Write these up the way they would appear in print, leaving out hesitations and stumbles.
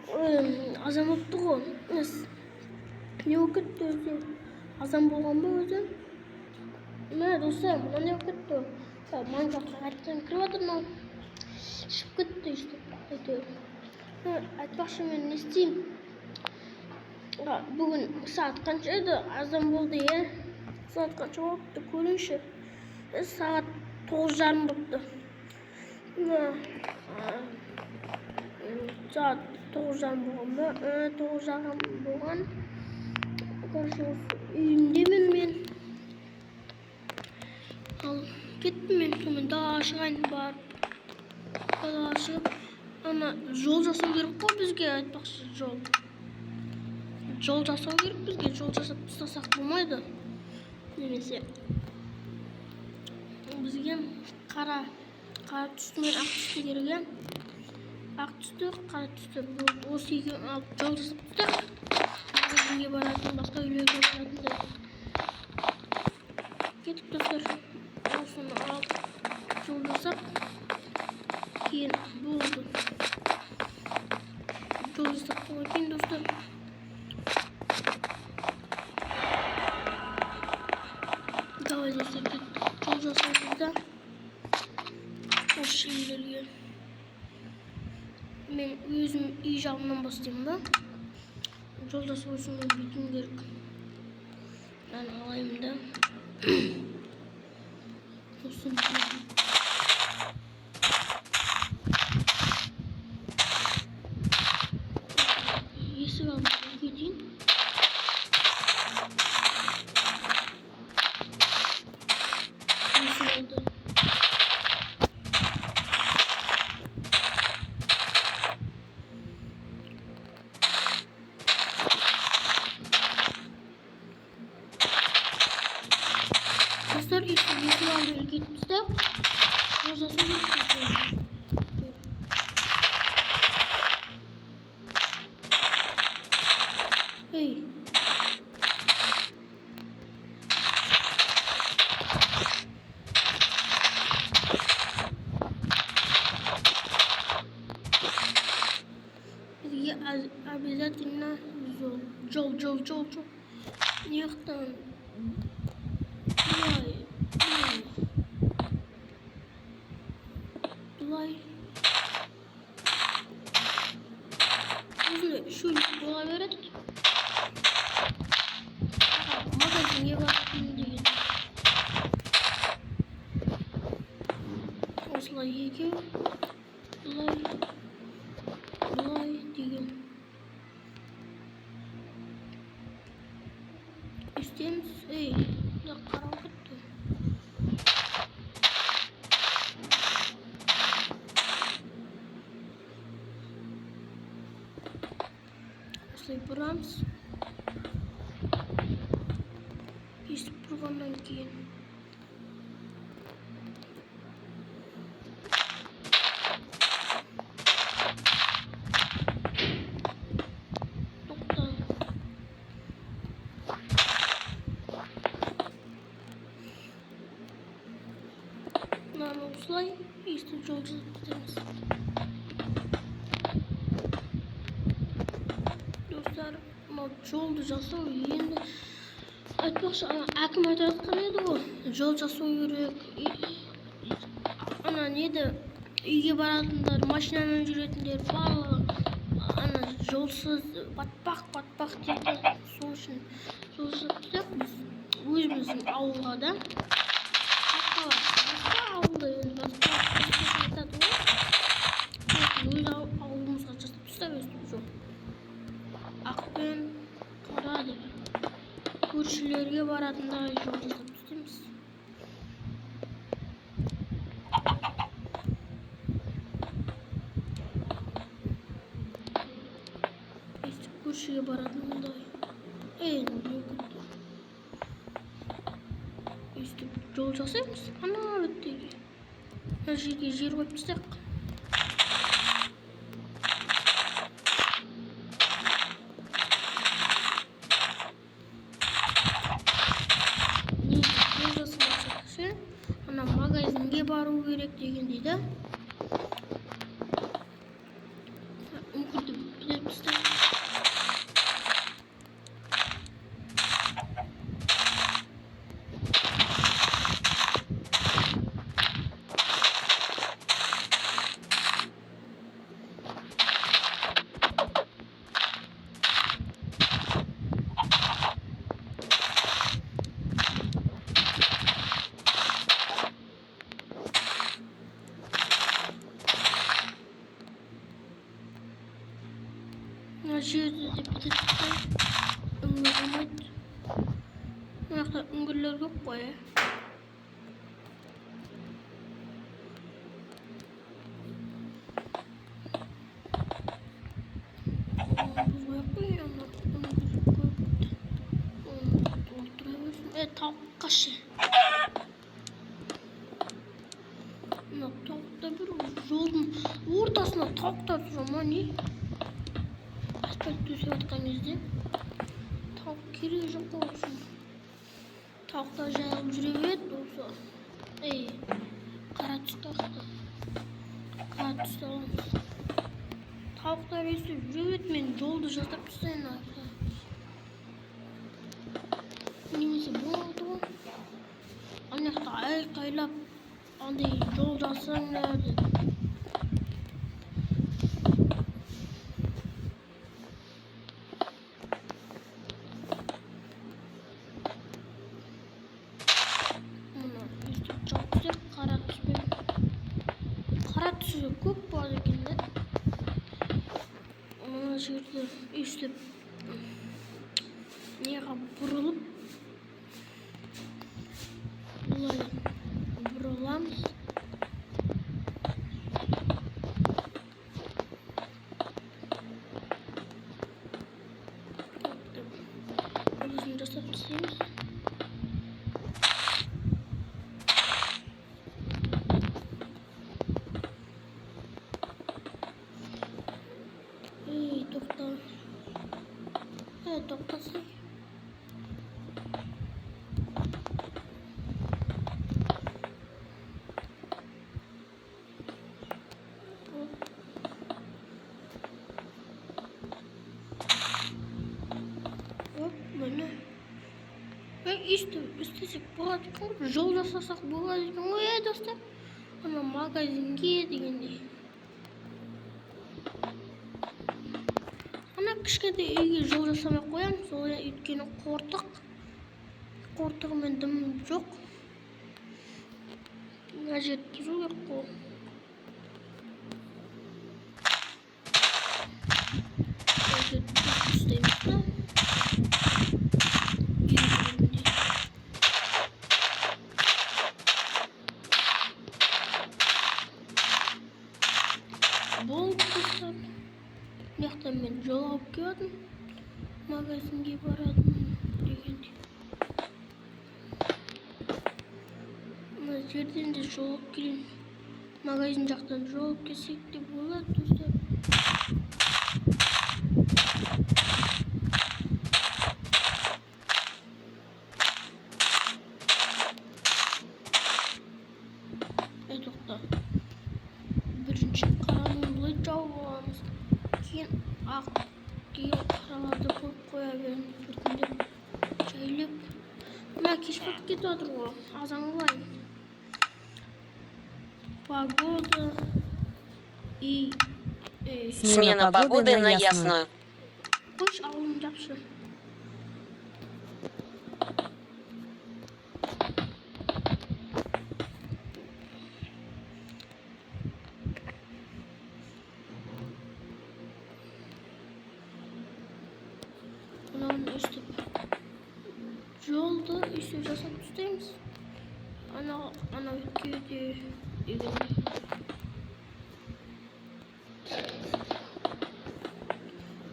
Saat azan oldu o. Ne vakit özü? Azan bolgan mı özü? Ne dostum? Buna ne vakit o? Minecraft'a kaçtan kırmadım mı? Çıkıp gitti işte. Айтпақшы мен не істеймін? Бүгін saat қанша еді? Азан болды, иә? Saat қанша болыпты? Көрейінші. Saat 9:30 болыпты. Saat 9:30 болған ба? 9:30 болған. Короче, үйімдемін мен. Ал кеттім мен. Сонымен далаға шығайын барып. Далаға шығып, ана жол жасау керек қой бізге, айтпақшы жол. Жол жасау керек бізге. Жол жасап тастасақ болмайды. Немесе бізге қара түсті мен ақ түсті керек. Ақ түсті, қара түсті. Осы екеуін алып жол жасап тастақ. Магазинге баратын, басқа үйлерге баратындай. Кетіп достар. Осыны алып жол жасап кейін болды. Жол жасап болған кейін достар. Давай достар, жол жасаймыз да. Осы үйлерге. Мен өзім үй жағынан бастаймын ба? Жол жасау үшін бүйтуім керек. Мен алайым да. Осыны есік алып кетейін. Есік алды. Dostlar, есік алды кетіпті. Жол жасау керек. Эй. Бізге обязательно жол. Нехтан. Бұлай. Өзіне шөлік бола береді. Магазинге барып деген. Осылай екеу. Бұлай деген. Істеміз. Ей, бұлақ қарау күтті. Осылай бұрамыз. Естіп тұрғаннан кейін. Тоқта. Мынаны осылай естіп жол жасап кетеміз. Достар, мынау жолды жасау енді айтпақшы, әкім айтып жатқан еді ғой, жол жасау керек. Ана неді, үйге баратындар, машинамен жүретіндер барлығы ана жолсыз батпақ дейді. Сол үшін жол жасап тұрсақ біз өзіміздің ауылға да. Басқа ауылда енді басқа айтады ғой. Өз ауылымызға жасап тұрсақ өстіп жол. Ақпен қара деген. Көршілерге баратындай жол жасап түстейміз. Көршіге баратындай. Не күтті. Өстіп жол жасаймыз. Ана өттеге. Мына жерге жер қойып тастайық. Магазинге бару керек деген дейді. Мүмкін tepede çıktı. Öngörülmeydi. Bu yakta öngörüler yok koy ya. Tavuk kaşı. Tavukta bir yolun ortasında tavuklar duruyor ama ne? Asfalt düzüyorken izle. Tavuk giriyor yok olsun. Tavuklar jayalım jüreviyet olsa. Ey, kara tüs taktı. Kara tüs alalım. Tavuklar esi jüreviyet men yolda жаздап tüsleyin arka. Немесе болды ғой. Ана жақта айқайлап андай жол жасаңдар деп. Мына өстіп жауып түсіп қара түспен. Қара түсі көп болады екен де. Мына жерде өстіп неға бұрылып бұлай бұрыламыз. Өзін жасап түсеміз. Ей, тоқта. Тоқтасай. Mana? İstesek болады екен ғой, жол жасасақ болады екен ғой, достар. Ана магазинге дегендей. Ана кішкентай үйге жол жасамай қоямыз, ол өйткені қортық. Қортығымен дым жоқ. Мына жер тұру керек қой. Мына жерді ұстаймыз да. Болды достар. Мына мен жол алып келдім. Магазинге барадым дегенде. Мына жерден де жол алып келем. Магазин жақтан жол алып келсек те болады достар. Тоқта. Бірінші қараны бұлай жауып аламыз. Кейін ақ, кейін қараларды қойып қоя береміз. Біртіндеп жайлап. Мына кеш батып кетіп жатыр ғой. Азан қылайын. Погода и... Смена погоды на ясную. Қойшы ауылым жапшы. Mınaını üstüp yolda üstü жасап түстейміз. Ана өткеде дегенде.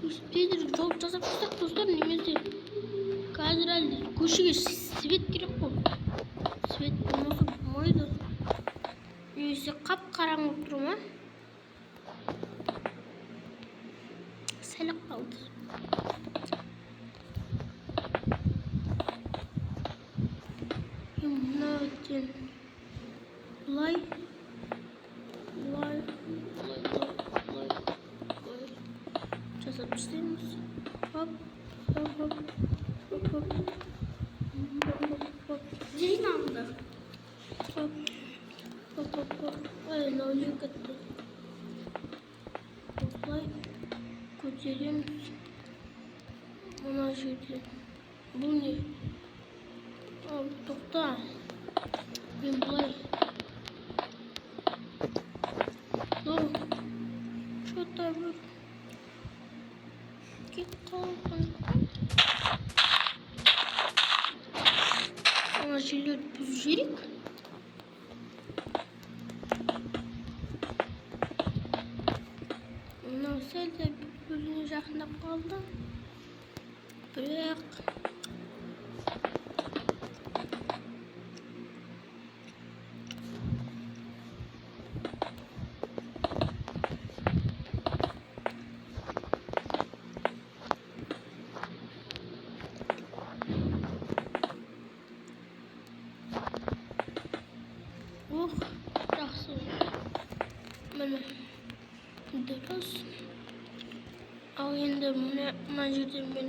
Үстедірік жол жасап түстік достар, немесе қазір әлде көшеге свет керек қой. Свет болмаса болмайды. Немесе қап-қараңғы тұру ма? Сәл-ақ қалды. Бұлай жасап түстейміз. Хоп. Зейін алды. Хоп. Ай, лаули кетті. Бұлай көтереміз. Мына жерде. Бұл не? Тоқта. Мен бұлай. Что-то кет қалды. жақындап қалды. Бірақ жақсы. Міне дұрыс. Ал енді мына жерден мен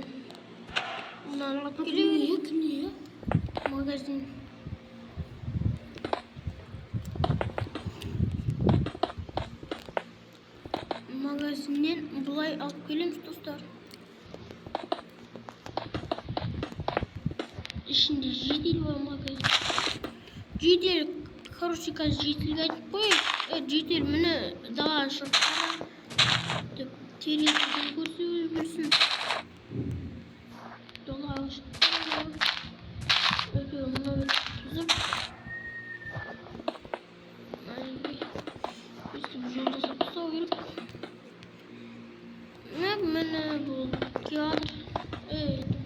мынаны алып келемін. Магазин. Магазиннен бұлай алып келеміз, достар. Ішінде жедел бар магазин. Жедел, короче, қазір жеделге айтып қой. Жедел міне далаға шығып деп терезеден көрсе өзі далаға шығып мына түзіп өйстіп жол жасап тастау керек. Міне бұл келатыр.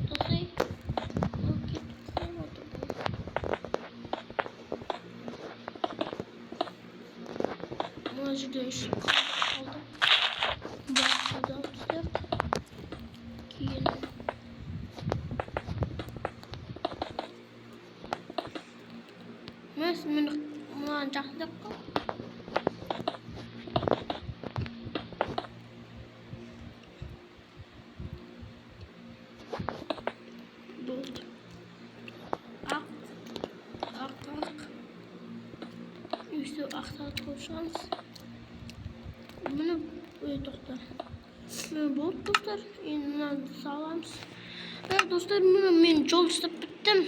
Тоқтасай. Мына жерде ішіп қалды. Басқада алып тастайық. Кейін мені мынаны жақындап қал. Болды. Ақ. Өйстіп ақтарды қойып шығамыз. Міне тоқта. Міне болды, достар. Енді мынаны саламыз. Достар, мен жол жасап біттім.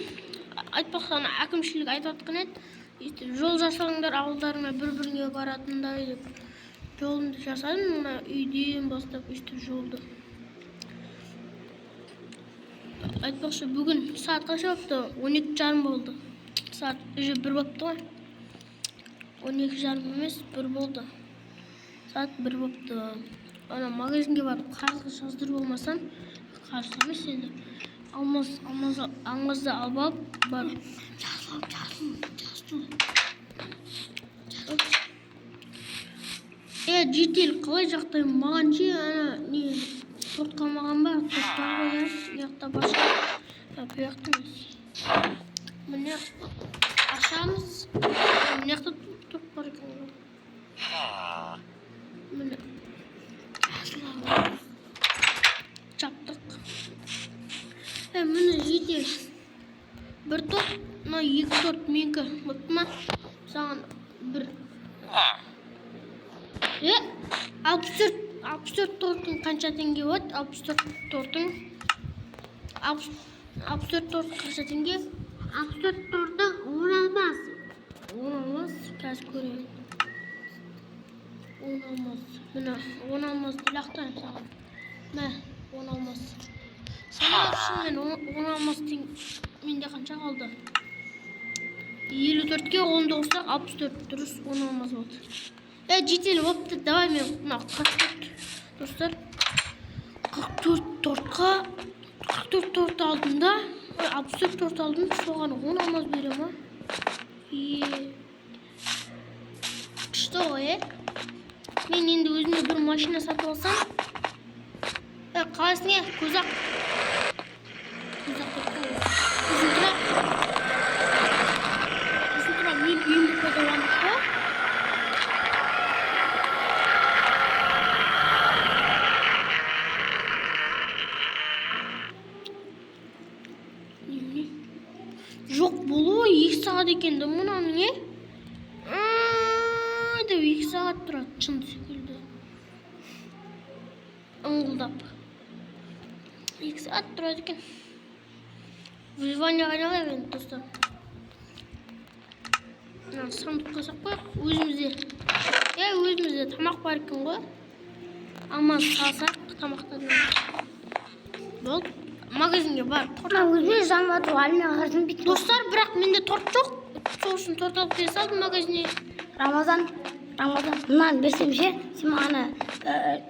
Айтпақсан әкімшілік айтып жатқан еді. Жол жасаңдар, ауылдарыңа бір-біріне баратындай деп жолымды жасадым. Мына үйден бастап өйстіп жолды. Айтпақшы, бүгін саат қанша болыпты? 12:30 болды. Саат уже 1 болыпты ғой. 12:30 емес, 1 болды. Саат 1 болыпты. Ана магазинге барып қарызға жаздырып болмасам, қарыз емес енді. Алмазды алып алып бар. Жедел қалай жақтаймын? Маған ше ана не торт қалмаған ба? Торт бар ғой, яқта башқа. Бұяқта емес. Міне ашамыз. Міне яқта торт бар екен ғой. Міне жаптық. Міне жедел. Bir торт, мына 2 торт менікі. Болыпты ма? Саған 1. 64 торттың қанша теңге болады? 64 торттың 64 торт қанша теңге? 64 торттың 10 алмас. 10 алмас, қазір көремін. 10 алмас. Міне 10 алмас лақтан саған. Мә, 10 алмас. Санап шынымен 10 алмас менде қанша қалды? 54-ке 19-та 64 дұрыс 10 алмас болды. Жетелі болыпты. Давай мен мына 44 достар. 44 тортқа 44 торт алдым да. 64 торт алдым. Соған 10 алмас берем, а? Күшті ғой, Мен енді өзіме бір машина сатып алсам. Қаласың, көзақ. Uzun tıra мен үйімді пайдаландық па? Жоқ болу 2 сағат екенді мұнаны не? Деп 2 сағат тұрады, шын секілді. Ұңғылдап. 2 сағат тұрады екен. Выживание айналайық енді, достар. Сандық қасақ қойық, өзімізде тамақ бар екен ғой. Алмаз салсақ, тамақтан болды. Магазинге барып өзіме жануар туалына қаржым бит. Достар, бірақ менде торт жоқ. Сол үшін торт алып келе салдым магазинге. Рамазан, нан берсем ше, сен маған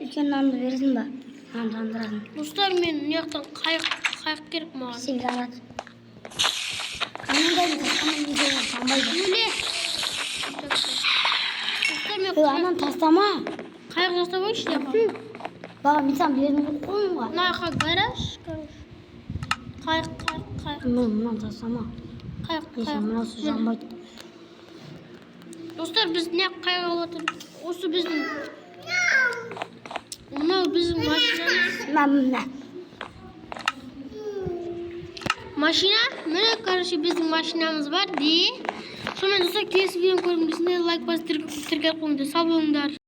үлкен нанды бересің ба? Andandıralım. Dostlar men muyaktan kayık gerek mağan. Sigara. Benim de taslama gidiyor. Sambaydı. Öyle. Dostlar Şu anan taslama. kayık jastamak işte yapalım. Bak insan birini koyun var. Nayka garaj. Kayık. Bundan taslama. Kayık. İnsan nasıl sambaydı. Dostlar biz ne kayık alatır? Osu bizim. Onlar bizim maşinamız. Ne? Maşina, nereye karşı bizim maşinamız var diye. Sonra dostlar kes videonun koyun like basıp tirgal koyun. Sağ olun.